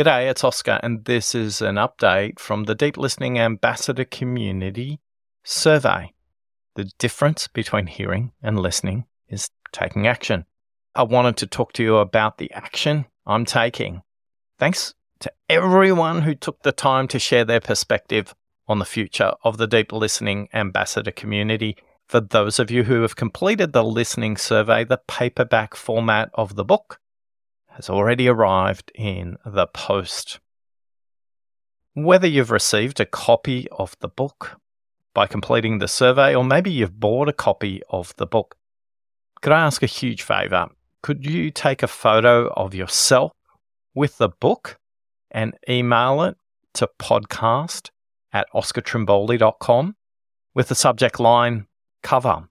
G'day, it's Oscar, and this is an update from the Deep Listening Ambassador Community survey. The difference between hearing and listening is taking action. I wanted to talk to you about the action I'm taking. Thanks to everyone who took the time to share their perspective on the future of the Deep Listening Ambassador Community. For those of you who have completed the listening survey, the paperback format of the book has already arrived in the post. Whether you've received a copy of the book by completing the survey, or maybe you've bought a copy of the book, could I ask a huge favour? Could you take a photo of yourself with the book and email it to podcast@oscartrimboli.com with the subject line cover?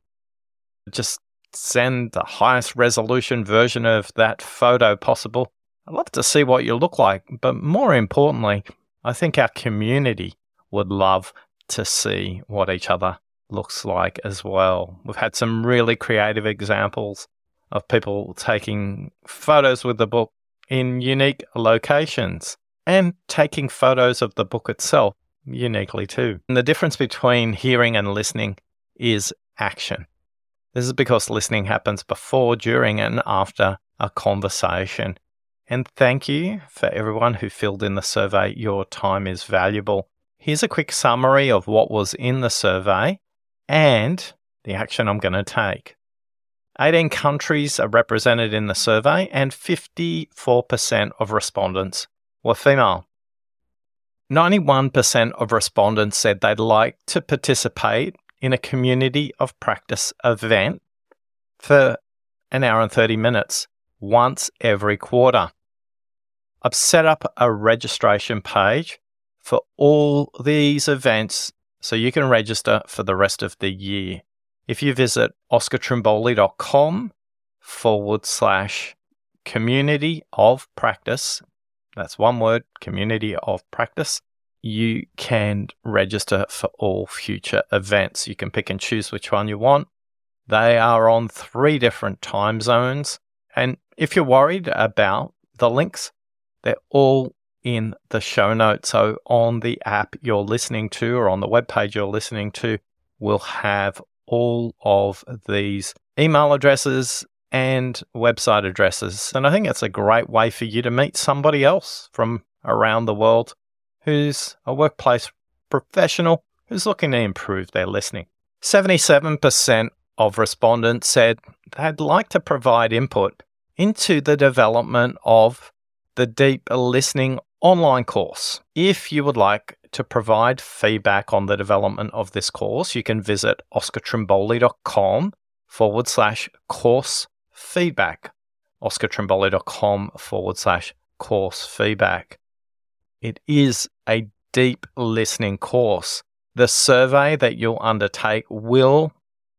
Just send the highest resolution version of that photo possible. I'd love to see what you look like, but more importantly, I think our community would love to see what each other looks like as well. We've had some really creative examples of people taking photos with the book in unique locations and taking photos of the book itself uniquely too. And the difference between hearing and listening is action. This is because listening happens before, during, and after a conversation. And thank you for everyone who filled in the survey. Your time is valuable. Here's a quick summary of what was in the survey and the action I'm going to take. 18 countries are represented in the survey, and 54% of respondents were female. 91% of respondents said they'd like to participate in a community of practice event for an hour and 30 minutes once every quarter. I've set up a registration page for all these events so you can register for the rest of the year. If you visit oscartrimboli.com/community of practice, that's one word, community of practice, you can register for all future events. You can pick and choose which one you want. They are on 3 different time zones. And if you're worried about the links, they're all in the show notes. So on the app you're listening to or on the webpage you're listening to, we'll have all of these email addresses and website addresses. And I think it's a great way for you to meet somebody else from around the world who's a workplace professional who's looking to improve their listening. 77% of respondents said they'd like to provide input into the development of the Deep Listening online course. If you would like to provide feedback on the development of this course, you can visit oscartrimboli.com/course feedback. oscartrimboli.com/course feedback. It is a deep listening course. The survey that you'll undertake will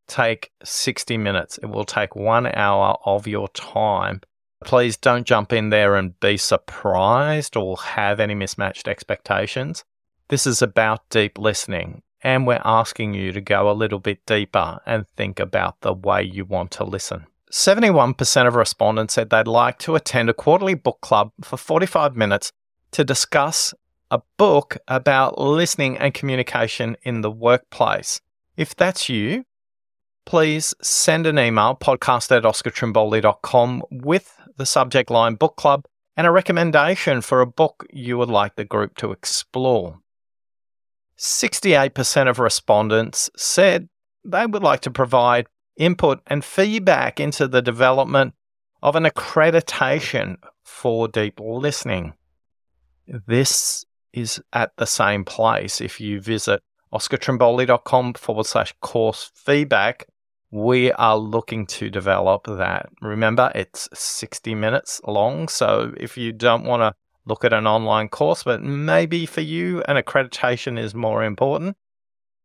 take 60 minutes. It will take 1 hour of your time. Please don't jump in there and be surprised or have any mismatched expectations. This is about deep listening, and we're asking you to go a little bit deeper and think about the way you want to listen. 71% of respondents said they'd like to attend a quarterly book club for 45 minutes to discuss a book about listening and communication in the workplace. If that's you, please send an email, podcast@oscartrimboli.com, with the subject line book club and a recommendation for a book you would like the group to explore. 68% of respondents said they would like to provide input and feedback into the development of an accreditation for deep listening. This is at the same place. If you visit oscartrimboli.com/course feedback, we are looking to develop that. Remember, it's 60 minutes long, so if you don't want to look at an online course, but maybe for you an accreditation is more important,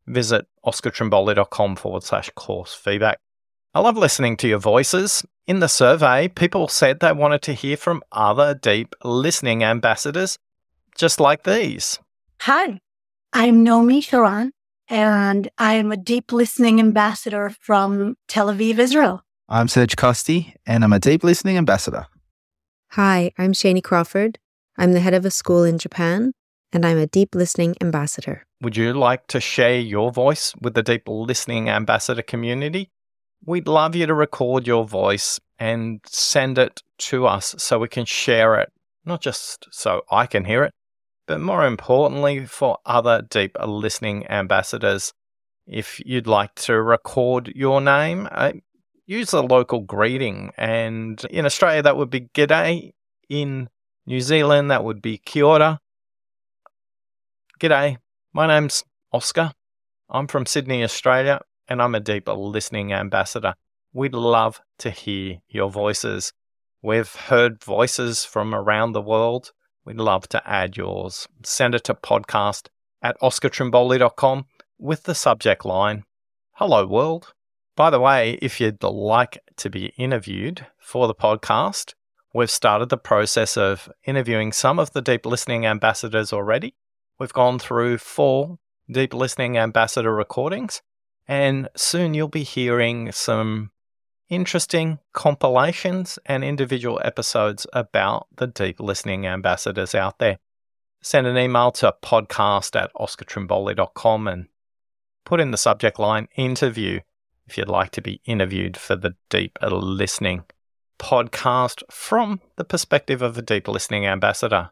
visit oscartrimboli.com/course feedback. I love listening to your voices. In the survey, people said they wanted to hear from other deep listening ambassadors just like these. Hi, I'm Nomi Sharon, and I am a deep listening ambassador from Tel Aviv, Israel. I'm Serge Costi, and I'm a deep listening ambassador. Hi, I'm Shani Crawford. I'm the head of a school in Japan, and I'm a Deep Listening Ambassador. Would you like to share your voice with the Deep Listening Ambassador community? We'd love you to record your voice and send it to us so we can share it, not just so I can hear it, but more importantly for other Deep Listening Ambassadors. If you'd like to record your name, use a local greeting. And in Australia, that would be G'day. In New Zealand, that would be Kia ora. G'day, my name's Oscar. I'm from Sydney, Australia, and I'm a Deep Listening Ambassador. We'd love to hear your voices. We've heard voices from around the world. We'd love to add yours. Send it to podcast@oscartrimboli.com with the subject line, Hello World. By the way, if you'd like to be interviewed for the podcast, we've started the process of interviewing some of the Deep Listening Ambassadors already. We've gone through 4 Deep Listening Ambassador recordings, and soon you'll be hearing some interesting compilations and individual episodes about the Deep Listening Ambassadors out there. Send an email to podcast@oscartrimboli.com and put in the subject line interview if you'd like to be interviewed for the Deep Listening podcast from the perspective of a Deep Listening Ambassador.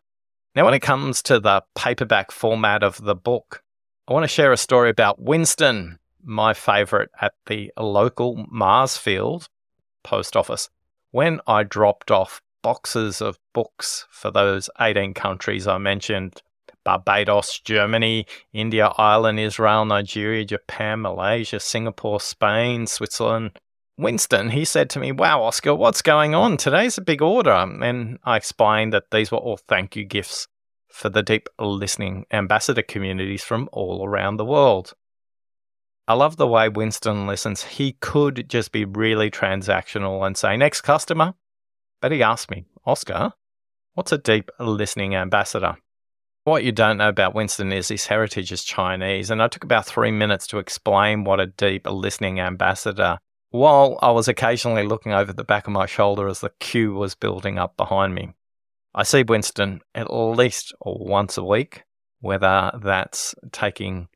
Now, when it comes to the paperback format of the book, I want to share a story about Winston, my favourite at the local Marsfield post office. When I dropped off boxes of books for those 18 countries I mentioned, Barbados, Germany, India, Ireland, Israel, Nigeria, Japan, Malaysia, Singapore, Spain, Switzerland, Winston, he said to me, "Wow, Oscar, what's going on? Today's a big order." And I explained that these were all thank you gifts for the Deep Listening Ambassador communities from all around the world. I love the way Winston listens. He could just be really transactional and say, "Next customer." But he asked me, "Oscar, what's a Deep Listening Ambassador?" What you don't know about Winston is his heritage is Chinese, and I took about 3 minutes to explain what a Deep Listening Ambassador while I was occasionally looking over the back of my shoulder as the queue was building up behind me. I see Winston at least once a week, whether that's taking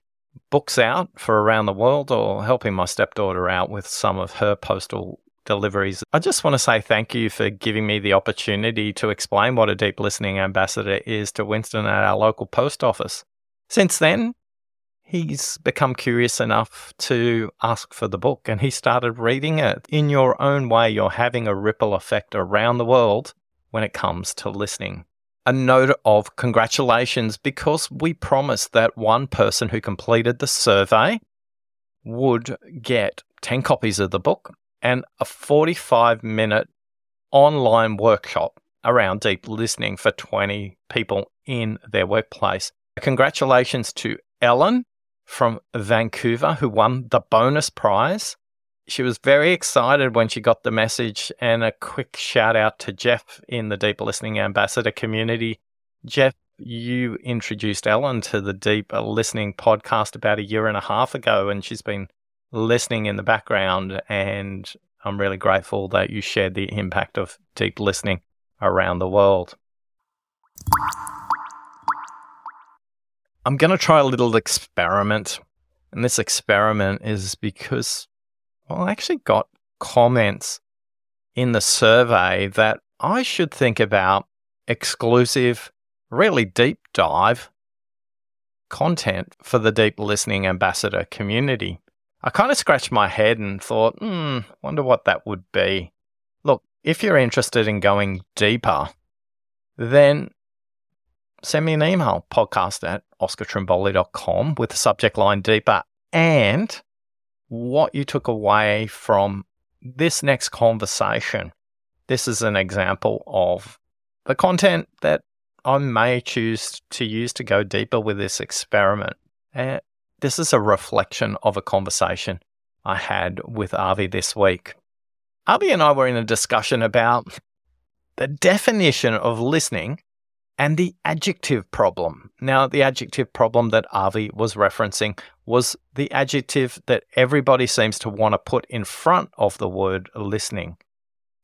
books out for around the world or helping my stepdaughter out with some of her postal deliveries. I just want to say thank you for giving me the opportunity to explain what a Deep Listening Ambassador is to Winston at our local post office. Since then, he's become curious enough to ask for the book, and he started reading it. In your own way, you're having a ripple effect around the world when it comes to listening. A note of congratulations, because we promised that one person who completed the survey would get 10 copies of the book and a 45-minute online workshop around deep listening for 20 people in their workplace. Congratulations to Ellen from Vancouver, who won the bonus prize. She was very excited when she got the message, and a quick shout out to Jeff in the Deep Listening Ambassador community. Jeff, you introduced Ellen to the Deep Listening podcast about 1.5 years ago, and she's been listening in the background, and I'm really grateful that you shared the impact of deep listening around the world. I'm going to try a little experiment, and this experiment is because I actually got comments in the survey that I should think about exclusive, really deep dive content for the Deep Listening Ambassador community. I kind of scratched my head and thought, wonder what that would be. Look, if you're interested in going deeper, then send me an email, podcast@oscartrimboli.com with the subject line deeper, and what you took away from this next conversation. This is an example of the content that I may choose to use to go deeper with this experiment. And this is a reflection of a conversation I had with Avi this week. Avi and I were in a discussion about the definition of listening and the adjective problem. Now, the adjective problem that Avi was referencing was the adjective that everybody seems to want to put in front of the word listening.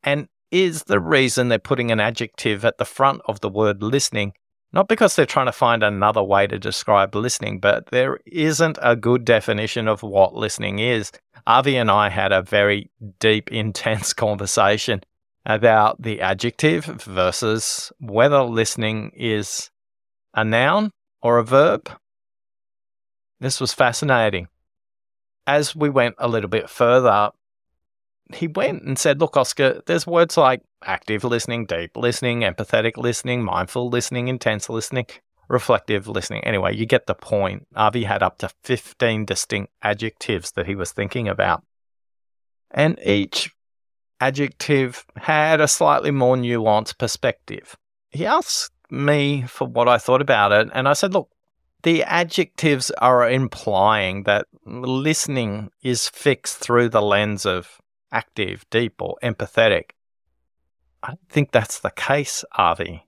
And is the reason they're putting an adjective at the front of the word listening. Not because they're trying to find another way to describe listening, but there isn't a good definition of what listening is. Avi and I had a very deep, intense conversation about the adjective versus whether listening is a noun or a verb. This was fascinating. As we went a little bit further, he went and said, look, Oscar, there's words like active listening, deep listening, empathetic listening, mindful listening, intense listening, reflective listening. Anyway, you get the point. Avi had up to 15 distinct adjectives that he was thinking about. And each adjective had a slightly more nuanced perspective. He asked me for what I thought about it, and I said, look, the adjectives are implying that listening is fixed through the lens of active, deep, or empathetic. I don't think that's the case, Avi.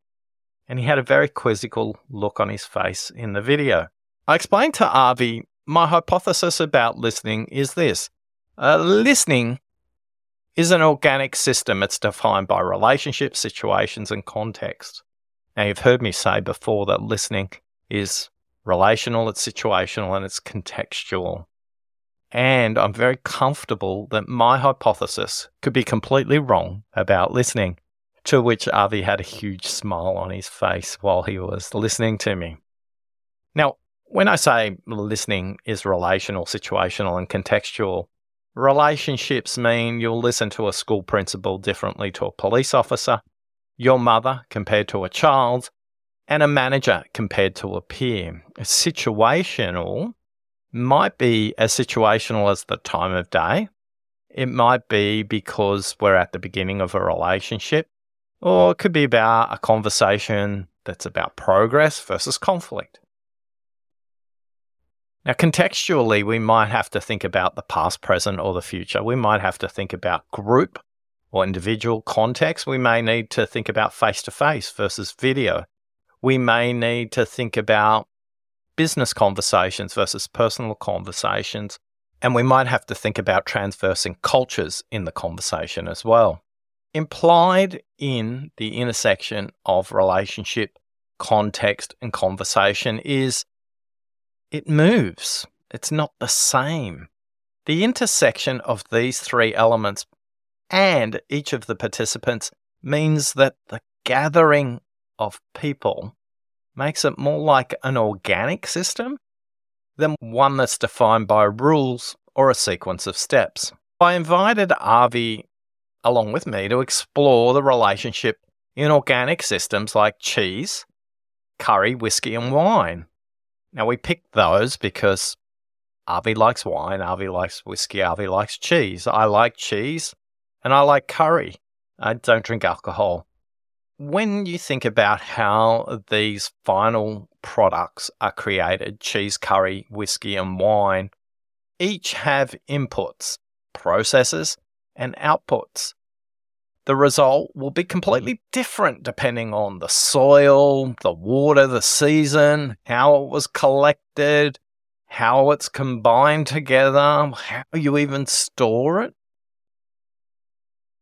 And he had a very quizzical look on his face in the video. I explained to Avi, my hypothesis about listening is this. Listening is an organic system. It's defined by relationships, situations, and context. Now, you've heard me say before that listening is relational, it's situational, and it's contextual. And I'm very comfortable that my hypothesis could be completely wrong about listening, to which Avi had a huge smile on his face while he was listening to me. Now, when I say listening is relational, situational, and contextual, relationships mean you'll listen to a school principal differently to a police officer, your mother compared to a child, and a manager compared to a peer. Situational might be as situational as the time of day. It might be because we're at the beginning of a relationship, or it could be about a conversation that's about progress versus conflict. Now, contextually, we might have to think about the past, present, or the future. We might have to think about group or individual context. We may need to think about face-to-face versus video. We may need to think about business conversations versus personal conversations. And we might have to think about transversing cultures in the conversation as well. Implied in the intersection of relationship, context, and conversation is it moves. It's not the same. The intersection of these three elements and each of the participants means that the gathering of people makes it more like an organic system than one that's defined by rules or a sequence of steps. I invited Avi along with me to explore the relationship in organic systems like cheese, curry, whiskey, and wine. Now, we picked those because Avi likes wine, Avi likes whiskey, Avi likes cheese. I like cheese and I like curry. I don't drink alcohol. When you think about how these final products are created, cheese, curry, whiskey, and wine, each have inputs, processes, and outputs. The result will be completely different depending on the soil, the water, the season, how it was collected, how it's combined together, how you even store it.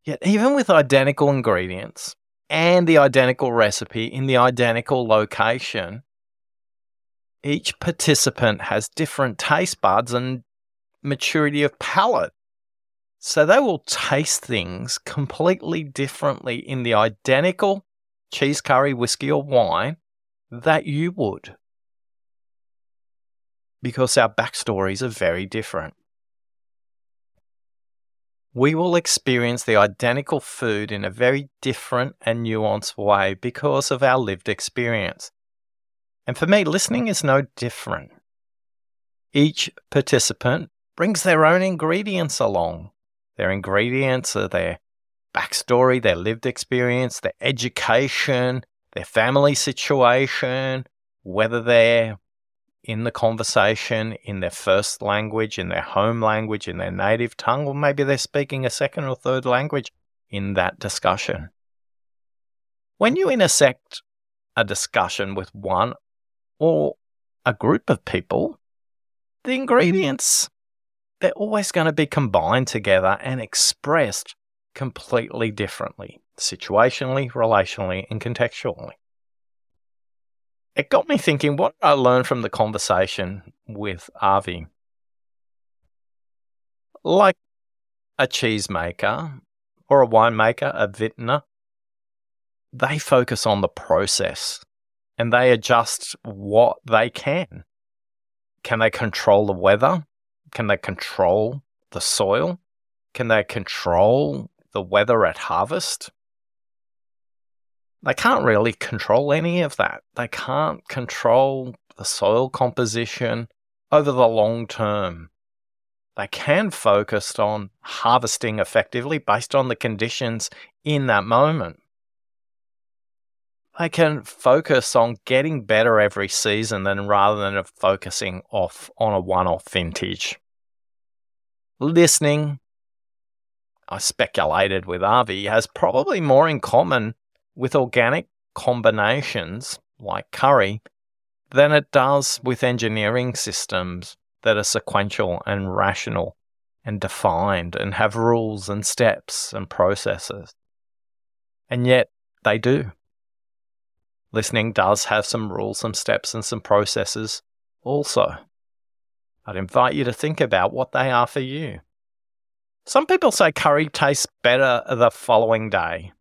Yet even with identical ingredients and the identical recipe in the identical location, each participant has different taste buds and maturity of palate. So they will taste things completely differently in the identical cheese, curry, whiskey, or wine that you would. Because our backstories are very different. We will experience the identical food in a very different and nuanced way because of our lived experience. And for me, listening is no different. Each participant brings their own ingredients along. Their ingredients are their backstory, their lived experience, their education, their family situation, whether they're in the conversation, in their first language, in their home language, in their native tongue, or maybe they're speaking a second or third language in that discussion. When you intersect a discussion with one or a group of people, the ingredients, they're always going to be combined together and expressed completely differently, situationally, relationally, and contextually. It got me thinking, what did I learn from the conversation with Avi? Like a cheesemaker or a winemaker, a vintner, they focus on the process and they adjust what they can. Can they control the weather? Can they control the soil? Can they control the weather at harvest? They can't really control any of that. They can't control the soil composition over the long term. They can focus on harvesting effectively based on the conditions in that moment. They can focus on getting better every season rather than focusing on a one-off vintage. Listening, I speculated with Avi, has probably more in common with organic combinations like curry than it does with engineering systems that are sequential and rational and defined and have rules and steps and processes. And yet they do. Listening does have some rules, some steps, and some processes also. I'd invite you to think about what they are for you. Some people say curry tastes better the following day.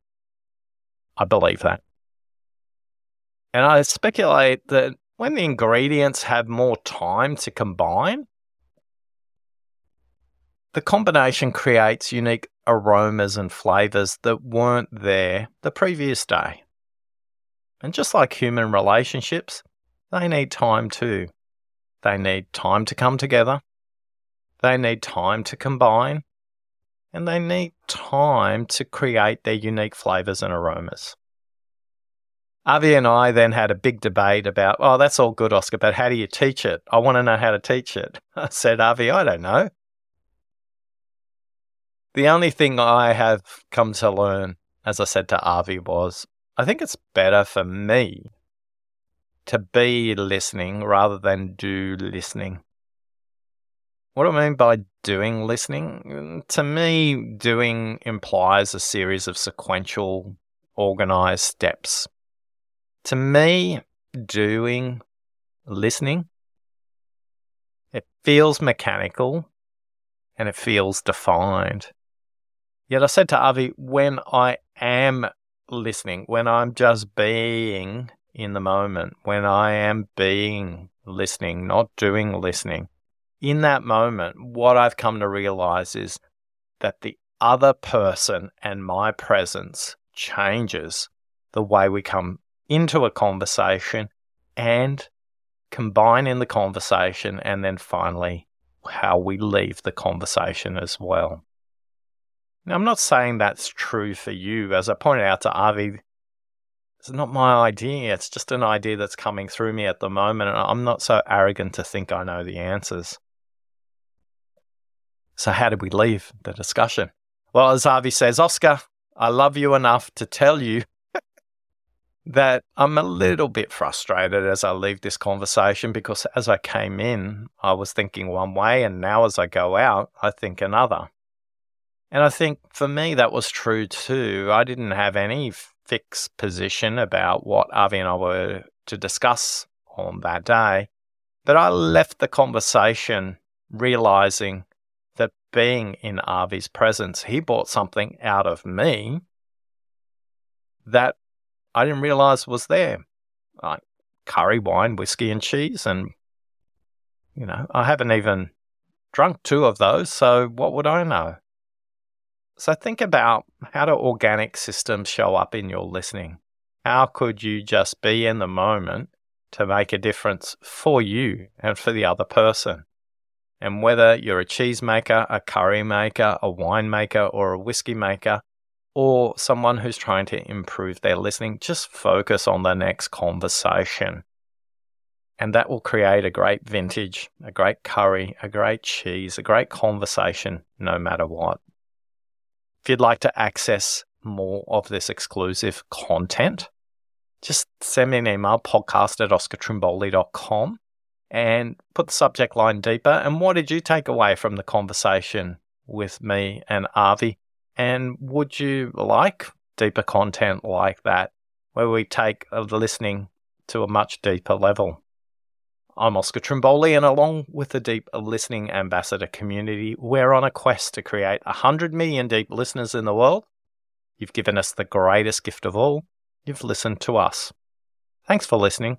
I believe that. And I speculate that when the ingredients have more time to combine, the combination creates unique aromas and flavors that weren't there the previous day. And just like human relationships, they need time too. They need time to come together. They need time to combine. And they need time to create their unique flavors and aromas. Avi and I then had a big debate about, oh, that's all good, Oscar, but how do you teach it? I want to know how to teach it. I said, Avi, I don't know. The only thing I have come to learn, as I said to Avi, was I think it's better for me to be listening rather than do listening. What do I mean by doing listening? To me, doing implies a series of sequential, organized steps. To me, doing listening, it feels mechanical and it feels defined. Yet I said to Avi, when I am listening, when I'm just being in the moment, when I am being listening, not doing listening, in that moment, what I've come to realize is that the other person and my presence changes the way we come into a conversation and combine in the conversation, and then finally how we leave the conversation as well. Now, I'm not saying that's true for you. As I pointed out to Avi, it's not my idea. It's just an idea that's coming through me at the moment, and I'm not so arrogant to think I know the answers. So how did we leave the discussion? Well, as Avi says, Oscar, I love you enough to tell you that I'm a little bit frustrated as I leave this conversation, because as I came in, I was thinking one way, and now as I go out, I think another. And I think for me that was true too. I didn't have any fixed position about what Avi and I were to discuss on that day, but I left the conversation realizing that being in Avi's presence, he brought something out of me that I didn't realize was there. Like curry, wine, whiskey, and cheese. And, I haven't even drunk 2 of those, so what would I know? So think about, how do organic systems show up in your listening? How could you just be in the moment to make a difference for you and for the other person? And whether you're a cheese maker, a curry maker, a wine maker, or a whiskey maker, or someone who's trying to improve their listening, just focus on the next conversation. And that will create a great vintage, a great curry, a great cheese, a great conversation, no matter what. If you'd like to access more of this exclusive content, just send me an email, podcast@oscartrimboli.com, and put the subject line deeper. And what did you take away from the conversation with me and Avi? And would you like deeper content like that, where we take the listening to a much deeper level? I'm Oscar Trimboli, and along with the Deep Listening Ambassador community, we're on a quest to create 100 million deep listeners in the world. You've given us the greatest gift of all. You've listened to us. Thanks for listening.